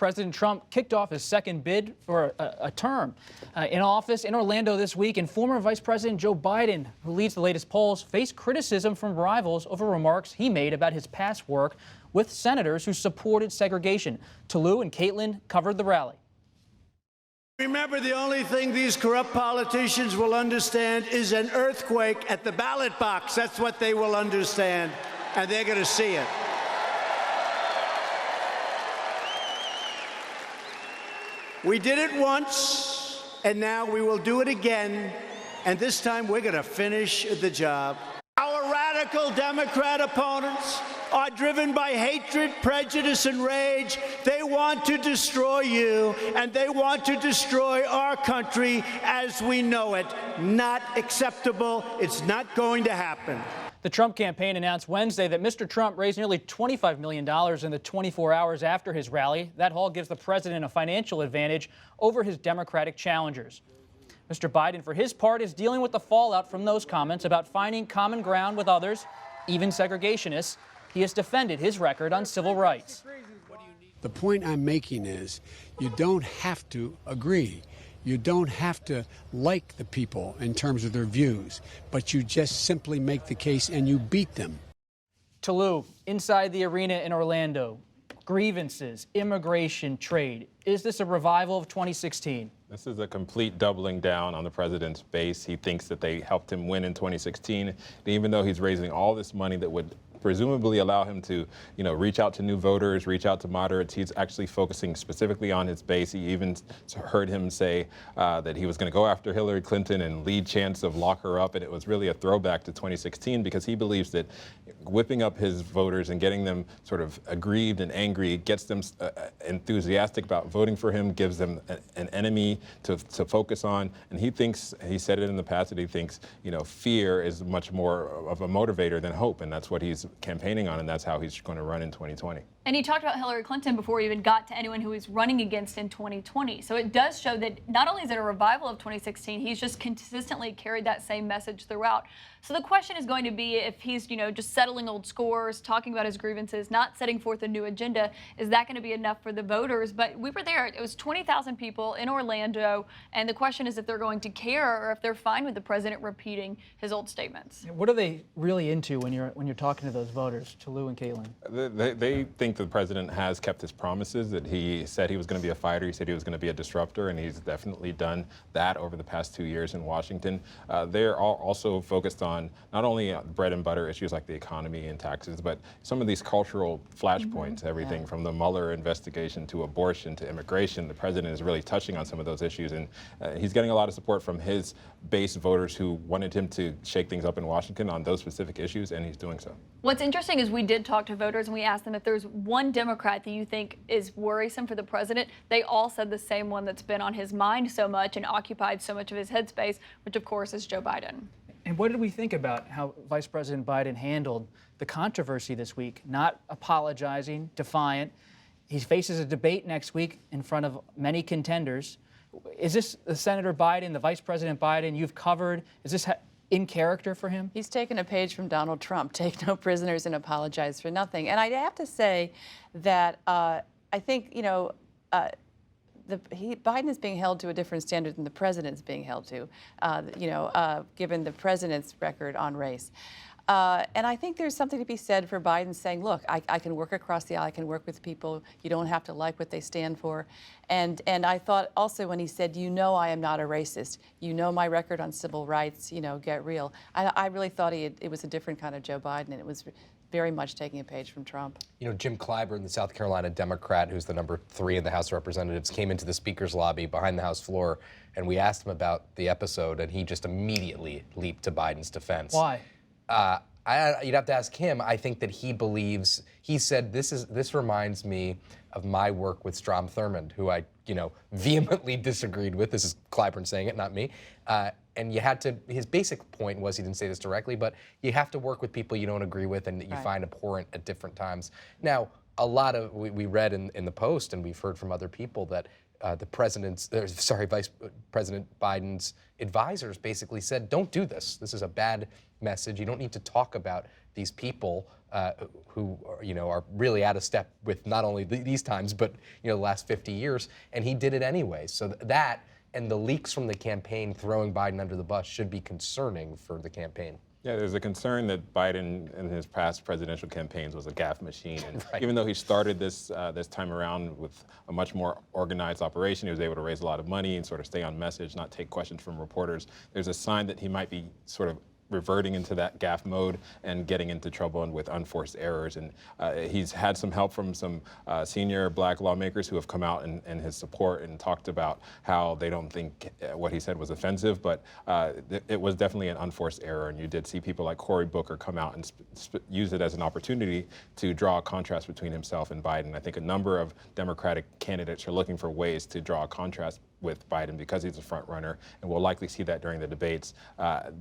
President Trump kicked off his second bid for a term in office in Orlando this week, and former Vice President Joe Biden, who leads the latest polls, faced criticism from rivals over remarks he made about his past work with senators who supported segregation. Tolu and Caitlin covered the rally. Remember, the only thing these corrupt politicians will understand is an earthquake at the ballot box. That's what they will understand, and they're going to see it. We did it once, and now we will do it again, and this time we're going to finish the job. Our radical Democrat opponents are driven by hatred, prejudice, and rage. They want to destroy you, and they want to destroy our country as we know it. Not acceptable. It's not going to happen. The Trump campaign announced Wednesday that Mr. Trump raised nearly $25 million in the 24 hours after his rally. That haul gives the president a financial advantage over his Democratic challengers. Mr. Biden, for his part, is dealing with the fallout from those comments about finding common ground with others, even segregationists. He has defended his record on civil rights. The point I'm making is you don't have to agree. You don't have to like the people in terms of their views, but you just simply make the case and you beat them. Tolu, inside the arena in Orlando, grievances, immigration, trade. Is this a revival of 2016? This is a complete doubling down on the president's base. He thinks that they helped him win in 2016. And even though he's raising all this money that would presumably allow him to, reach out to new voters, reach out to moderates, he's actually focusing specifically on his base. He even heard him say that he was going to go after Hillary Clinton and lead chance of lock her up. And it was really a throwback to 2016 because he believes that whipping up his voters and getting them sort of aggrieved and angry gets them enthusiastic about voting for him, gives them an enemy to focus on. And he thinks, he said it in the past, that he thinks, fear is much more of a motivator than hope. And that's what he's campaigning on, and that's how he's going to run in 2020. And he talked about Hillary Clinton before he even got to anyone who he's running against in 2020. So it does show that not only is it a revival of 2016, he's just consistently carried that same message throughout. So the question is going to be if he's, just settling old scores, talking about his grievances, not setting forth a new agenda, is that going to be enough for the voters? But we were there. It was 20,000 people in Orlando, and the question is if they're going to care or if they're fine with the president repeating his old statements. What are they really into when you're talking to those voters, Tolu and Caitlin? They think the president has kept his promises, that he said he was going to be a fighter, he said he was going to be a disruptor, and he's definitely done that over the past 2 years in Washington. They're also focused on not only bread and butter issues like the economy and taxes, but some of these cultural flashpoints, everything from the Mueller investigation to abortion to immigration. The president is really touching on some of those issues, and he's getting a lot of support from his base voters who wanted him to shake things up in Washington on those specific issues, and he's doing so. What's interesting is we did talk to voters and we asked them if there's one Democrat that you think is worrisome for the president. They all said the same one that's been on his mind so much and occupied so much of his headspace, which of course is Joe Biden. And what did we think about how Vice President Biden handled the controversy this week? Not apologizing, defiant. He faces a debate next week in front of many contenders. Is this the Senator Biden, the Vice President Biden you've covered? Is this in character for him? He's taken a page from Donald Trump, take no prisoners and apologize for nothing. And I'd have to say that I think, Biden is being held to a different standard than the president's being held to, given the president's record on race. And I think there's something to be said for Biden saying, look, I can work across the aisle, I can work with people, you don't have to like what they stand for. And I thought also when he said, I am not a racist, my record on civil rights, get real. I really thought it was a different kind of Joe Biden, and it was very much taking a page from Trump. Jim Clyburn, the South Carolina Democrat, who's the number 3 in the House of Representatives, came into the speaker's lobby behind the House floor, and we asked him about the episode, and he just immediately leaped to Biden's defense. Why? You'd have to ask him. I think that he said, this reminds me of my work with Strom Thurmond, who I, vehemently disagreed with. This is Clyburn saying it, not me. And his basic point was, he didn't say this directly, but you have to work with people you don't agree with and that you find abhorrent at different times. Now, we read in the Post, and we've heard from other people that Vice President Biden's advisors basically said, don't do this. This is a bad message. You don't need to talk about these people who are really out of step with not only these times, but the last 50 years, and he did it anyway. So that and the leaks from the campaign throwing Biden under the bus should be concerning for the campaign. Yeah, there's a concern that Biden in his past presidential campaigns was a gaffe machine. And Right. even though he started this time around with a much more organized operation, he was able to raise a lot of money and sort of stay on message, not take questions from reporters. There's a sign that he might be sort of reverting into that gaffe mode and getting into trouble and with unforced errors. And he's had some help from some senior black lawmakers who have come out in his support and talked about how they don't think what he said was offensive, but it was definitely an unforced error. And you did see people like Cory Booker come out and use it as an opportunity to draw a contrast between himself and Biden. I think a number of Democratic candidates are looking for ways to draw a contrast with Biden because he's a front runner, and we'll likely see that during the debates,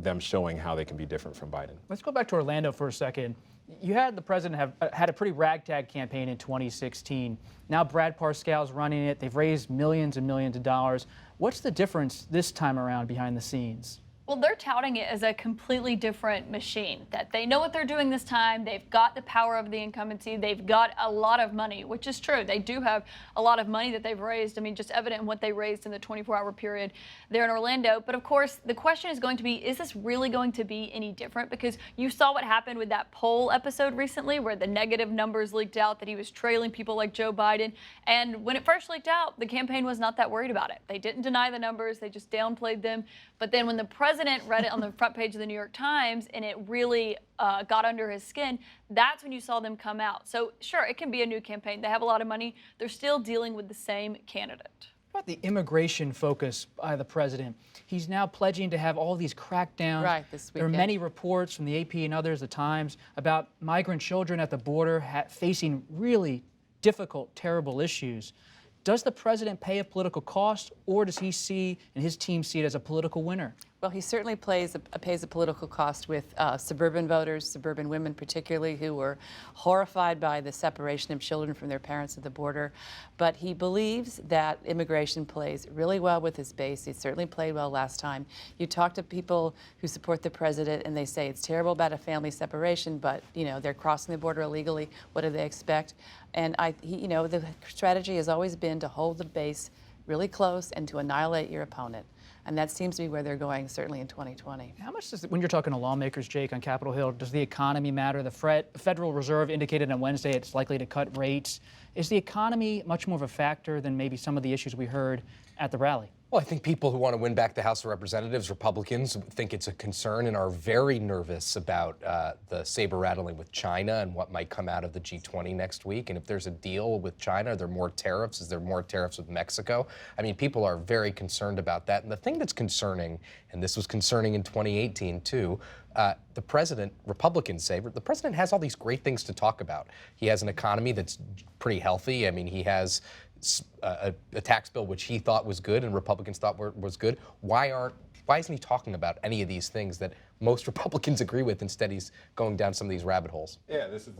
them showing how they can be different from Biden. Let's go back to Orlando for a second. You had the president had a pretty ragtag campaign in 2016. Now Brad Parscale's running it. They've raised millions and millions of dollars. What's the difference this time around behind the scenes? Well, they're touting it as a completely different machine, that they know what they're doing this time. They've got the power of the incumbency. They've got a lot of money, which is true. They do have a lot of money that they've raised. I mean, just evident in what they raised in the 24-hour period there in Orlando. But of course, the question is going to be, is this really going to be any different? Because you saw what happened with that poll episode recently where the negative numbers leaked out that he was trailing people like Joe Biden. And when it first leaked out, the campaign was not that worried about it. They didn't deny the numbers. They just downplayed them. But then when the president read it on the front page of the New York Times and it really got under his skin, that's when you saw them come out. So sure, it can be a new campaign. They have a lot of money. They're still dealing with the same candidate. What about the immigration focus by the president? He's now pledging to have all these crackdowns. Right, this There are weekend. many reports from the AP and others, the Times, about migrant children at the border facing really difficult, terrible issues. Does the president pay a political cost, or does he see and his team see it as a political winner? Well, he certainly pays a political cost with suburban voters, suburban women particularly, who were horrified by the separation of children from their parents at the border. But he believes that immigration plays really well with his base. He certainly played well last time. You talk to people who support the president, and they say it's terrible about a family separation, but they're crossing the border illegally. What do they expect? And the strategy has always been to hold the base really close and to annihilate your opponent. And that seems to be where they're going, certainly in 2020. How much does, when you're talking to lawmakers, Jake, on Capitol Hill, does the economy matter? The Federal Reserve indicated on Wednesday it's likely to cut rates. Is the economy much more of a factor than maybe some of the issues we heard at the rally? Well, I think people who want to win back the House of Representatives, Republicans, think it's a concern and are very nervous about the saber rattling with China and what might come out of the G20 next week. And if there's a deal with China, are there more tariffs? Is there more tariffs with Mexico? I mean, people are very concerned about that. And the thing that's concerning, and this was concerning in 2018 too, the president, Republicans say, the president has all these great things to talk about. He has an economy that's pretty healthy. I mean, he has a tax bill which he thought was good and Republicans thought was good. Why isn't he talking about any of these things that most Republicans agree with? Instead, he's going down some of these rabbit holes. Yeah, this is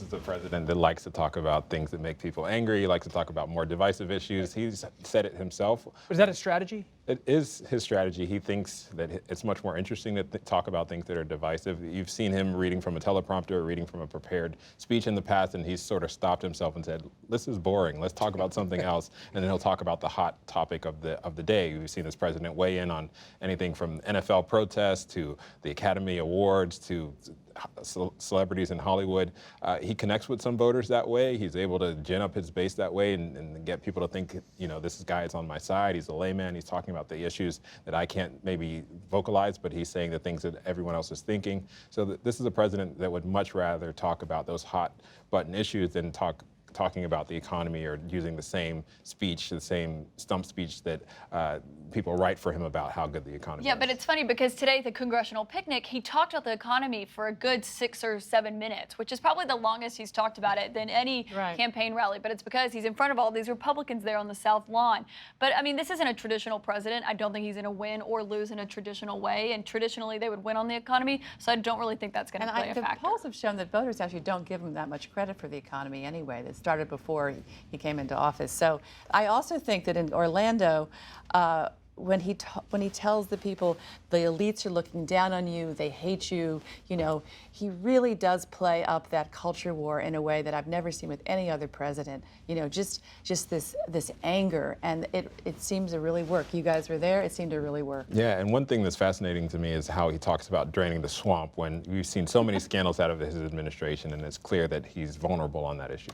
the president that likes to talk about things that make people angry. He likes to talk about more divisive issues. He's said it himself. Is that a strategy? It is his strategy. He thinks that it's much more interesting to talk about things that are divisive. You've seen him reading from a teleprompter or reading from a prepared speech in the past, and he's sort of stopped himself and said, this is boring. Let's talk about something else. And then he'll talk about the hot topic of the day. We've seen this president weigh in on anything from NFL protests to the Academy Awards to celebrities in Hollywood. He connects with some voters that way. He's able to gin up his base that way and get people to think, this guy is on my side. He's a layman. He's talking about the issues that I can't maybe vocalize, but he's saying the things that everyone else is thinking. So this is a president that would much rather talk about those hot button issues than talking about the economy or using the same speech, the same stump speech that people write for him about how good the economy is. Yeah, but it's funny because today at the congressional picnic, he talked about the economy for a good 6 or 7 minutes, which is probably the longest he's talked about it than any campaign rally. But it's because he's in front of all these Republicans there on the South Lawn. But I mean, this isn't a traditional president. I don't think he's going to win or lose in a traditional way. And traditionally, they would win on the economy. So I don't really think that's going to play a factor. The polls have shown that voters actually don't give him that much credit for the economy anyway. That started before he came into office. So I also think that in Orlando, when he tells the people the elites are looking down on you, they hate you, you know, he really does play up that culture war in a way that I've never seen with any other president. You know, just this anger, and it seems to really work. You guys were there; it seemed to really work. Yeah, and one thing that's fascinating to me is how he talks about draining the swamp when we've seen so many scandals out of his administration, and it's clear that he's vulnerable on that issue.